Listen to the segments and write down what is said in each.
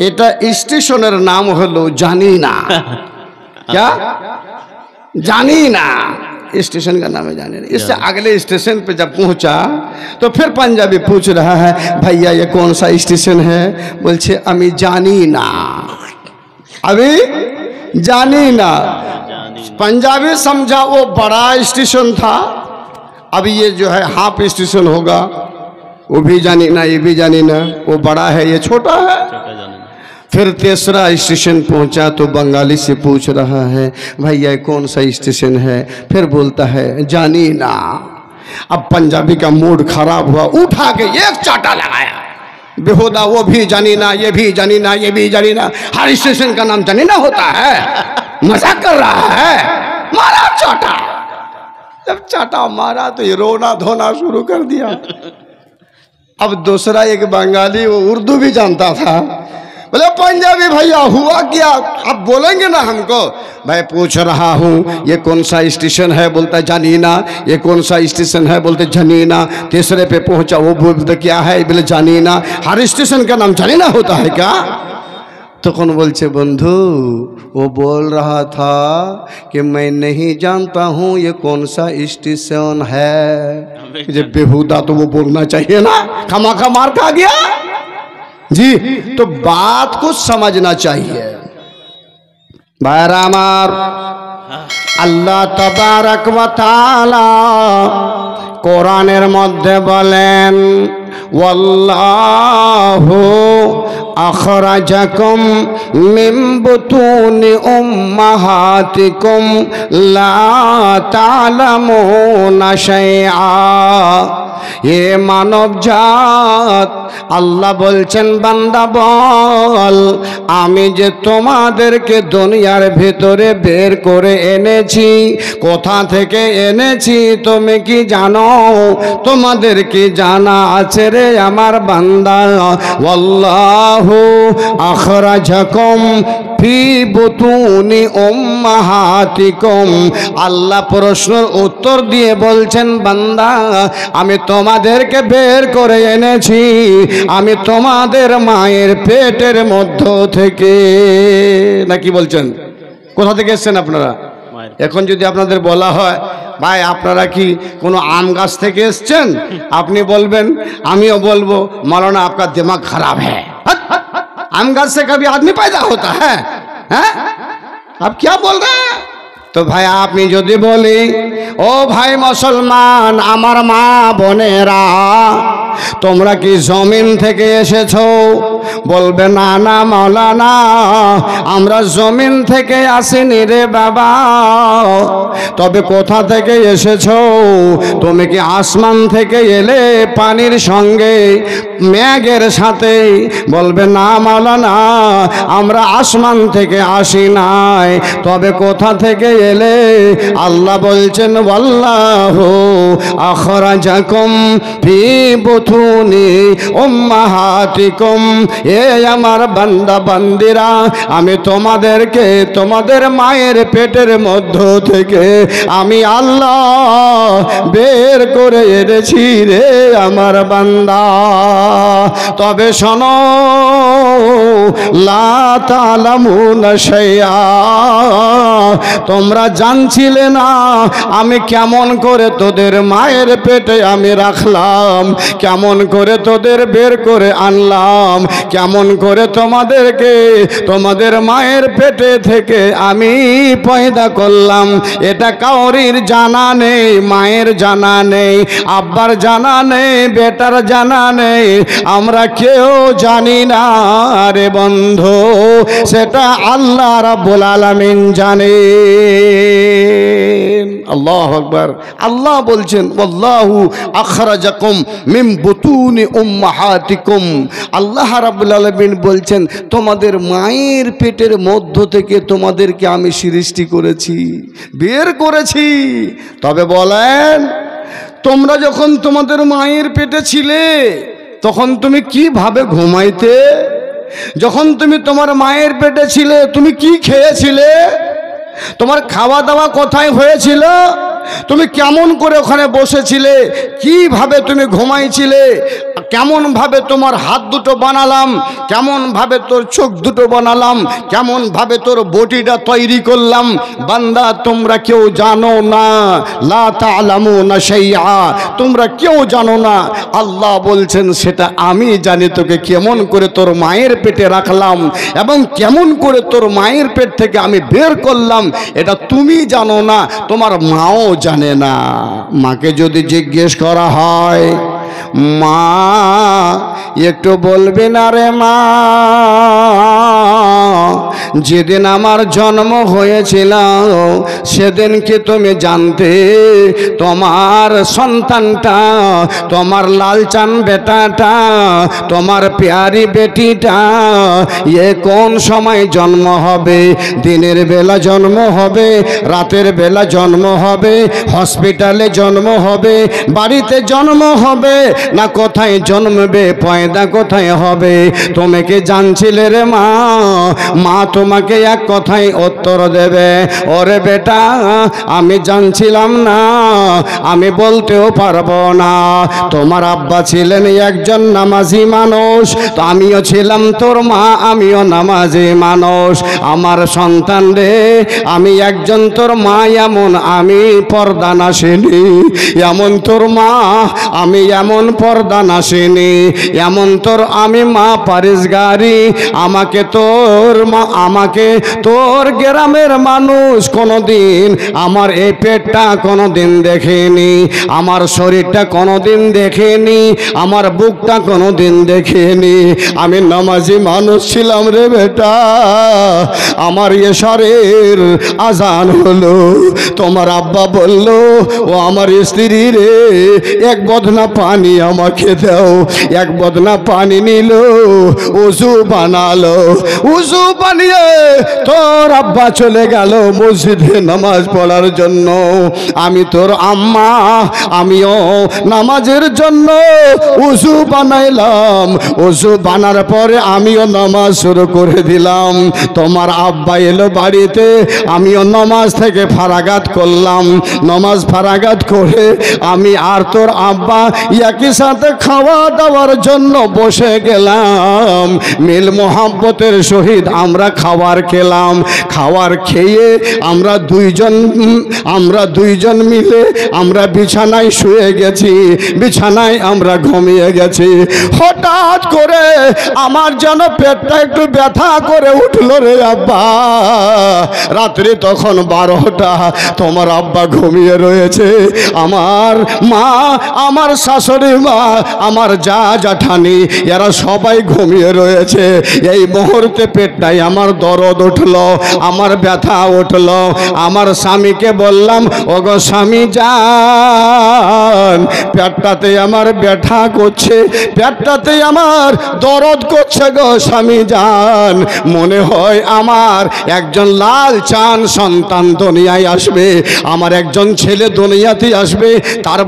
এটা স্টেশনের নাম হলো জানি না। क्या जानी ना, स्टेशन का नाम है जानी ना। इससे अगले स्टेशन पे जब पहुंचा तो फिर पंजाबी पूछ रहा है भैया ये कौन सा स्टेशन है? बोलছে আমি জানি না, अभी जानी ना। पंजाबी समझा वो बड़ा स्टेशन था, अब ये जो है हाफ स्टेशन होगा, वो भी जानी ना ये भी जानी ना, वो बड़ा है ये छोटा है। फिर तीसरा स्टेशन पहुंचा तो बंगाली से पूछ रहा है भैया कौन सा स्टेशन है? फिर बोलता है जानी ना। अब पंजाबी का मूड खराब हुआ, उठा के एक चाटा लगाया बेहुदा, वो भी जानी ना ये भी जानी ना ये भी जानी ना, हर स्टेशन का नाम जानी ना होता है, मजाक कर रहा है। मारा चाटा, जब चाटा मारा तो ये रोना धोना शुरू कर दिया। अब दूसरा एक बंगाली, वो उर्दू भी जानता था, बोले पंजाबी भैया हुआ क्या? अब बोलेंगे ना हमको। मैं पूछ रहा हूँ ये कौन सा स्टेशन है? बोलता है जानी ना। ये कौन सा स्टेशन है? बोलते जानी ना। तीसरे पे पहुंचा, वो बोलते क्या है? बोले जानी ना। हर स्टेशन का नाम जानी ना होता है क्या? तो कौन बोलছে बंधु वो बोल रहा था कि मैं नहीं जानता हूँ ये कौन सा स्टेशन है। जब बेहुदा तो वो बोलना चाहिए ना, खामखा मार खा गया जी। तो बात को समझना चाहिए। बारामार अल्लाह तबारक व ताआला कुरानेर मध्य बोलेन वल्लाहु अखराजाकुम मिन बुतूनि उम्माहातिकुम ला ताअलमूना शैआ। ये मानव जात আল্লাহ বলছেন বান্দা বল আমি যে তোমাদেরকে দুনিয়ার ভিতরে বের করে এনেছি, কোথা থেকে এনেছি তুমি কি জানো? তোমাদের কি জানা আছে রে আমার বান্দা? ওয়াল্লাহু আখরাজাকুম ফি বুতুনি উম্মাহাতিকুম। আল্লাহ প্রশ্নের উত্তর দিয়ে বলছেন বান্দা আমি তোমাদেরকে বের করে এনেছি, আমি তোমাদের মায়ের পেটের মধ্য থেকে। না কি বলছেন? কোথা থেকে এসেছেন আপনারা? এখন যদি আপনাদের বলা হয় ভাই আপনারা কি কোনো আম গাছ থেকে এসেছেন, আপনি বলবেন আমিও বলবো मौलाना आपका दिमाग खराब है, आम गाछ से कभी आदमी पैदा होता है? हैं? आप क्या बोल रहे हैं? तो भाई আপনি যদি বলি ও ভাই মুসলমান আমার মা বোনেরা তোমরা কি জমিন থেকে এসেছো? বলবে না না মাওলানা আমরা জমিন থেকে আসিনি রে বাবা। তবে কোথা থেকে এসেছো? তুমি কি আসমান থেকে এলে পানির সঙ্গে মেঘের সাথে? বলবে না মাওলানা আমরা আসমান থেকে আসি নাই। তবে কোথা থেকে এলে? আল্লাহ বলছেন ওয়াল্লাহু আখরাজাকুম ফি বুতুনি উম্মাহাতিকুম। এ আমার বান্দা বান্দিরা আমি তোমাদেরকে তোমাদের মায়ের পেটের মধ্য থেকে আমি আল্লাহ বের করে এনেছি রে আমার বান্দা। তবে শোনো লা তা'লামুনা শাইআ, তোমরা জানছিলে না আমি কেমন করে তোদের মায়ের পেটে আমি রাখলাম, কেমন করে তোদের বের করে আনলাম, কেমন করে তোমাদেরকে তোমাদের মায়ের পেটে থেকে আমি পয়দা করলাম। এটা কাউরির জানা নেই, মায়ের জানা নেই, আব্বার জানা নেই, বেটার জানা নেই, আমরা কেউ জানি না রে বন্ধু, সেটা আল্লাহ রাব্বুল আলামিন জানেন। আল্লাহু আকবার। আল্লাহ বলছেন ওয়াল্লাহু আখরাজাকুম মিন বুতুনি উম্মাহাতিকুম। আল্লাহ রাব্বুল আলামিন বলছেন তোমাদের মায়ের পেটের মধ্য থেকে তোমাদেরকে আমি সৃষ্টি করেছি, বের করেছি। তবে বলেন তোমরা যখন তোমাদের মায়ের পেটে ছিলে তখন তুমি কিভাবে ঘুমাইতে? যখন তুমি তোমার মায়ের পেটে ছিলে তুমি কি খেয়েছিলে? তোমার খাওয়া দাওয়া কোথায় হয়েছিল? তুমি কেমন করে ওখানে বসেছিলে, কিভাবে তুমি ঘুমাইছিলে, কেমন ভাবে তোমার হাত দুটো বানালাম, কেমন ভাবে তোর চোখ দুটো বানালাম, কেমন ভাবে তোর বডিটা তৈরি করলাম। বান্দা তোমরা কেউ জানো না, লা তা'লামুনা শাইআ, তোমরা কেউ জানো না। আল্লাহ বলছেন সেটা আমি জানি, তোকে কেমন করে তোর মায়ের পেটে রাখলাম এবং কেমন করে তোর মায়ের পেট থেকে আমি বের করলাম, এটা তুমি জানো না, তোমার মাও জানে না। মাকে যদি জিজ্ঞেস করা হয়, মা একটু বলবে না রে মা, যেদিন আমার জন্ম হয়েছিল সেদিন কি তুমি জানতে তোমার সন্তানটা, তোমার লালচান বেটাটা, তোমার প্যারি বেটিটা এ কোন সময় জন্ম হবে? দিনের বেলা জন্ম হবে, রাতের বেলা জন্ম হবে, হসপিটালে জন্ম হবে, বাড়িতে জন্ম হবে, না কোথায় জন্মবে, পয়দা কোথায় হবে? তুমি কি জানছিলে রে মা? মা তোমাকে এক কথায় উত্তর দেবে, ওরে বেটা আমি জানছিলাম না, আমি বলতেও পারবো না। তোমার আব্বা ছিলেন একজন নামাজি মানুষ, তো আমিও ছিলাম তোর মা, আমিও নামাজি মানুষ। আমার সন্তান রে, আমি একজন তোর মা এমন আমি পর্দা নাসিনি, এমন তোর মা আমি এমন পর্দা নাসিনি, এমন তোর আমি মা পারিসগারি। আমাকে তোর মা, আমাকে তোর গ্রামের মানুষ কোনোদিন আমার এই পেটটা কোনোদিন দেখেনি, আমার শরীরটা কোনোদিন দেখেনি, আমার বুকটা কোনোদিন দেখেনি। আমি নামাজি মানুষ ছিলাম রে বেটা। আমার এশারের আজান হলো, তোমার আব্বা বলল, ও আমার স্ত্রী রে এক বদনা পানি আমাকে দাও। এক বদনা পানি নিল, উজু বানালো, উজু বানিয়ে তোর আব্বা চলে গেল মসজিদে নামাজ পড়ার জন্য। আমি তোর আম্মা, আমিও নামাজের জন্য উজু বানাইলাম। উজু বানার পরে আমিও নামাজ শুরু করে দিলাম। তোমার আব্বা এলো বাড়িতে, আমিও নামাজ থেকে ফারাগাত করলাম। নামাজ ফারাগাত করে আমি আর তোর আব্বা একই সাথে খাওয়া দাওয়ার জন্য বসে গেলাম। মিল মোহাব্বতের সহিত আমরা খাবার খেলাম। খাবার খেয়ে আমরা দুইজন মিলে আমরা বিছানায় শুয়ে গেছি, বিছানায় আমরা ঘুমিয়ে গেছি। হঠাৎ করে আমার যেন পেটটা একটু ব্যথা করে উঠলো রে আব্বা। রাত্রি তখন 12টা, তোমার আব্বা ঘুমিয়ে রয়েছে, আমার মা, আমার শাশুড়ি মা, আমার যা জ্যাঠানি এরা সবাই ঘুমিয়ে রয়েছে। এই মুহূর্তে পেটটাই আমার দরদ উঠলো, আমার ব্যথা উঠলো। আমার স্বামীকে বললাম, ওগো স্বামী যান, পেটটাতে আমার ব্যথা করছে, পেটটাতে আমার দরদ করছে গো স্বামী যান। মনে হয় আমার একজন লাল চান সন্তান দুনিয়ায় আসবে, আমার একজন ছেলে দুনিয়াতে আসবে, তার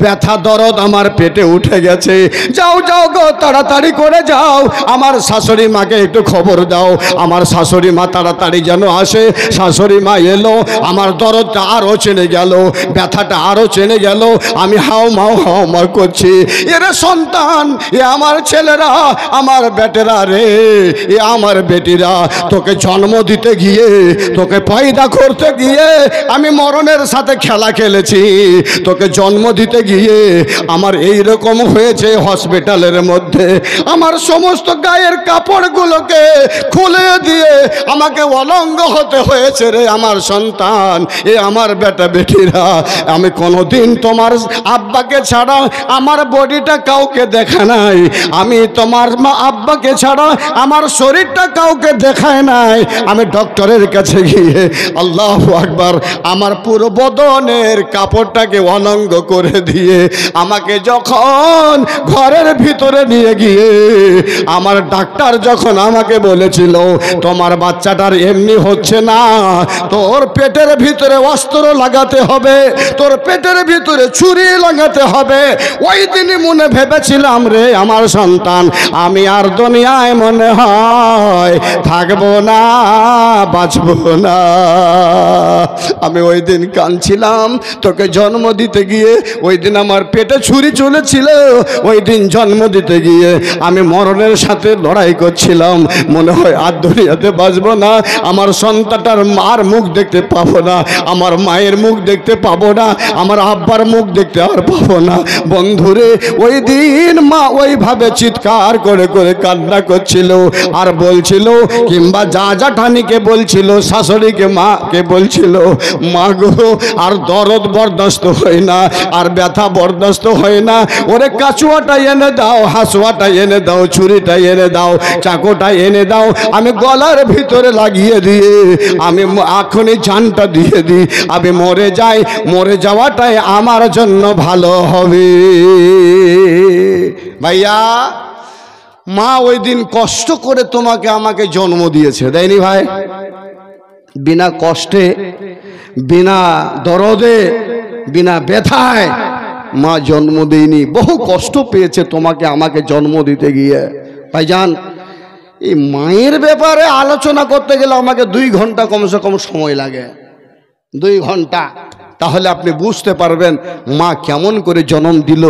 ব্যথা দরদ আমার পেটে উঠে গেছে। যাও যাও গো, তাড়াতাড়ি করে যাও, আমার শাশুড়ি মাকে একটু খবর দাও। আমার শাশুড়ি মা তাড়াতাড়ি যেন আসে। শাশুড়ি মা এলো, আমার দরদটা আরও চেনে গেল, ব্যথাটা আরও চেনে গেল। আমি হাও মাও করছি, এরে সন্তান, এ আমার ছেলেরা, আমার বেটেরা রে, এ আমার বেটিরা, তোকে জন্ম দিতে গিয়ে, তোকে পয়দা করতে গিয়ে আমি মরণের সাথে খেলা খেলেছি। তোকে জন্ম দিতে গিয়ে আমার এই রকম হয়েছে হসপিটালের মধ্যে। আমার সমস্ত গায়ের কাপড়গুলোকে খুলে দিয়ে আমাকে অলঙ্গ হতে হয়েছে রে আমার সন্তান, এ আমার বেটা বেটিরা। আমি কোনোদিন তোমার আব্বাকে ছাড়া আমার বডিটা কাউকে দেখা নাই, আমি তোমার মা আব্বাকে ছাড়া আমার শরীরটা কাউকে দেখায় নাই। আমি ডক্টরের কাছে গিয়ে আল্লাহু আকবার, আমার পুরো বদনের কাপড়টাকে অলঙ্গ করে দিয়ে আমাকে যখন ঘরের ভিতরে নিয়ে গিয়ে আমার ডাক্তার যখন আমাকে বলেছিল তোমার বাচ্চাটার এমনি হচ্ছে না, তোর পেটের ভিতরে অস্ত্র লাগাতে হবে, তোর পেটের ভিতরে ছুরি লাগাতে হবে। ওই দিনই মনে ভেবেছিলাম রে আমার সন্তান, আমি আর দুনিয়ায় মনে হয় থাকবো না, বাঁচবো না। আমি ওই দিন কাঁদছিলাম, তোকে জন্ম দিতে গিয়ে ওই দিন আমার পেটে ছুরি চলেছিল, ওই দিন জন্ম দিতে গিয়ে আমি মরণের সাথে লড়াই করছিলাম। মনে হয় আর দুনিয়াতে বাঁচবো না, আমার সন্তানটার মার মুখ দেখতে পাবো না, আমার মায়ের মুখ দেখতে পাবো না, আমার আব্বার মুখ দেখতে আর পাবো না। বন্ধুরে ওই দিন মা ওইভাবে চিৎকার করে করে কান্না করছিল আর বলছিল, কিংবা যা ঠানিকে বলছিল, শাশুড়িকে মাকে বলছিল, মা গো আর দরদ বরদাস্ত হয় না, আর ব্যথা বরদাস্ত হয় না, ওরে কাচুয়াটা এনে দাও, হাসুয়াটা এনে দাও, ছুরিটা এনে দাও, চাকুটা এনে দাও, আমি গলার ভিতরে লাগিয়ে দিয়ে আমি এখনই জানটা দিয়ে দিই, আমি মরে যাই, মরে যাওয়াটাই আমার জন্য ভালো হবে। ভাইয়া, মা ওই দিন কষ্ট করে তোমাকে আমাকে জন্ম দিয়েছে, দেয়নি ভাই? বিনা কষ্টে, বিনা দরদে, বিনা ব্যথায় মা জন্ম দেয়নি, বহু কষ্ট পেয়েছে তোমাকে আমাকে জন্ম দিতে গিয়ে। ভাইজান, এই মায়ের ব্যাপারে আলোচনা করতে গেলে আমাকে 2 ঘন্টা কমসে কম সময় লাগে, 2 ঘন্টা। তাহলে আপনি বুঝতে পারবেন মা কেমন করে জন্ম দিল,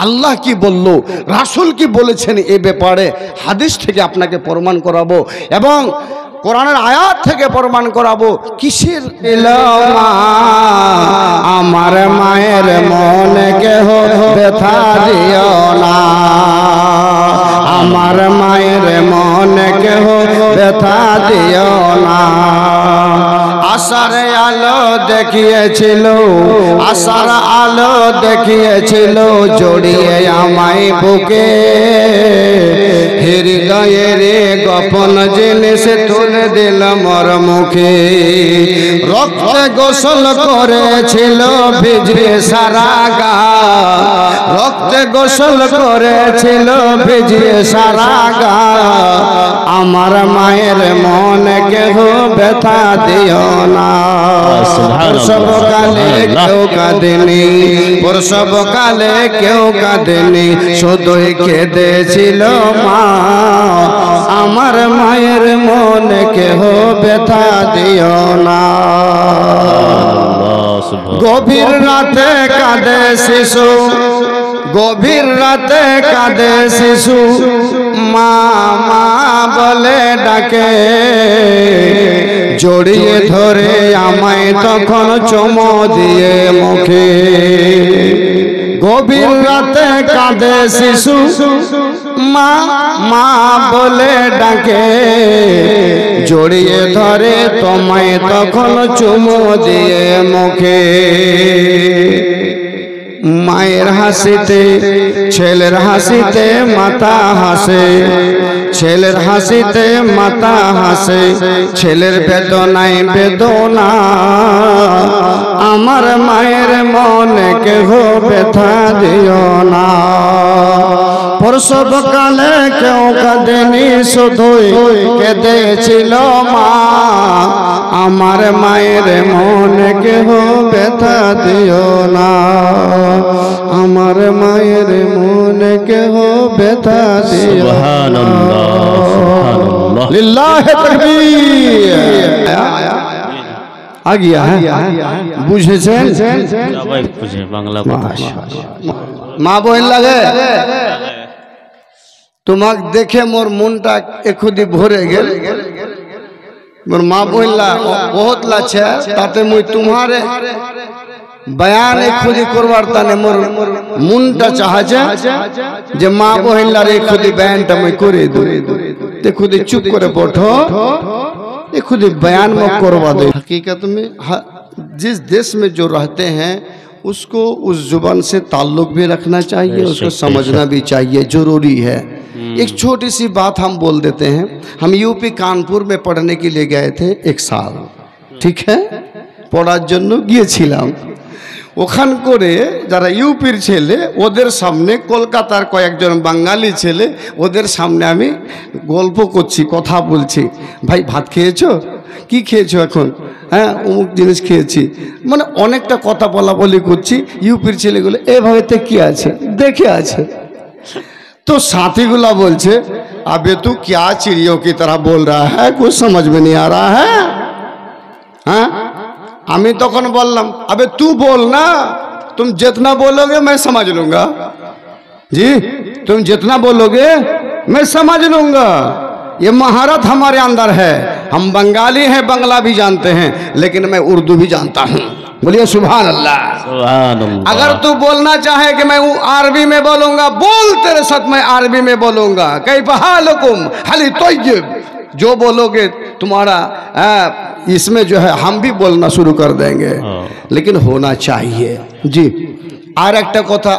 আল্লাহ কি বলল, রাসূল কি বলেছেন এ ব্যাপারে। হাদিস থেকে আপনাকে প্রমাণ করাবো এবং কোরআনের আয়াত থেকে প্রমাণ করাবো। কিসের আমার মায়ের মনে কেহ ব্যথা দিও না, আমার মায়ের মনে কেহ ব্যথা দিও না। আশার আলো দেখিয়েছিল, আশার আলো দেখিয়েছিল, জড়িয়ে আমায় বুকে, হৃদয়ের গোপন জিনিস তুলে দিল মোর মুখে। রক্তে গোসল করেছিল ভিজিয়ে সারা গা, রক্তে গোসল করেছিল ভিজিয়ে সারা গা, আমার মায়ের মনে কেহ ব্যথা দিও না। প্রসবকালে কেউ কাঁদেনি, প্রসবকালে কেউ কাঁদেনি, শুধুই কেঁদেছিল মা, আমার মায়ের মনে কেহ ব্যথা দিও না। গভীর রাতে কাঁদে শিশু, গভীর রাতে কাঁদে শিশু, মা মা বলে ডাকে, জড়িয়ে ধরে আমায় তখন চুমো দিয়ে মুখে। গভীর রাতে কাঁদে শিশু, মা মা বলে ডাকে, জড়িয়ে ধরে তোমায় তখন চুমো দিয়ে মুখে। মায়ের হাসিতে, ছেলের হাসিতে মাথা হাসে, ছেলের হাসিতে মাথা হাসে, ছেলের বেদনায় বেদনা, আমার মায়ের মনে কেহ ব্যথা দিও না। প্রসবকালে কেউ কাঁদেনি, শুধুই কেঁদেছিল মা, আমার মায়ের মনে কেহ ব্যথা দিও না, আমার মায়ের মনে কেহ ব্যথা দিও না। লিল্লাহে তাকবীর। आ गया है, বুঝেছেন? সবাই বুঝে বাংলা কথা। মা বোন লাগে তোমাকে দেখে মোর মনটা এখুদি ভরে গেল। মোর মা বোনলা বহুত লাছে, তাতে মুই তোমারে बयान खुदी करवार ताने मोर मुनटा चाहছে যে মা বোনলার এই खुदी बयानটা মই করে দই। ते खुदी चुप करे बैठो, ये खुद बयान में करवा दे। हकीकत में जिस देश में जो रहते हैं उसको उस जुबान से ताल्लुक भी रखना चाहिए, उसको समझना भी चाहिए, जरूरी है। एक छोटी सी बात हम बोल देते हैं। हम यूपी कानपुर में पढ़ने के लिए गए थे 1 साल, ठीक है, पढ़ार जन्य गिয়েছিলাম। ওখান করে যারা ইউপির ছেলে ওদের সামনে কলকাতার কয়েকজন বাঙালি ছেলে ওদের সামনে আমি গল্প করছি, কথা বলছি, ভাই ভাত খেয়েছো, কি খেয়েছো এখন, হ্যাঁ অমুক জিনিস খেয়েছি, মানে অনেকটা কথা বলা করছি। ইউপির ছেলেগুলো এভাবে কি আছে দেখে আছে। तो साथीगुला बोलছে अबे तू क्या चिड़ियों की तरह बोल रहा है, कुछ समझ में नहीं आ रहा है। हाँ আমি তখন বললাম अबे तू बोल ना, तुम जितना बोलोगे मैं समझ लूंगा। जी तुम जितना बोलोगे मैं समझ लूंगा, ये महारत हमारे अंदर है। हम बंगाली हैं, बंगला भी जानते हैं, लेकिन मैं उर्दू भी जानता हूँ। बोलिए सुभान अल्लाह। अगर तू बोलना चाहे कि मैं अरबी में बोलूंगा, बोल, तेरे साथ मैं अरबी में बोलूंगा। कैफ हालुकुम हली तय्यब, जो बोलोगे तुम्हारा इसमें जो है हम भी बोलना शुरू कर देंगे, लेकिन होना चाहिए। जी और एक कथा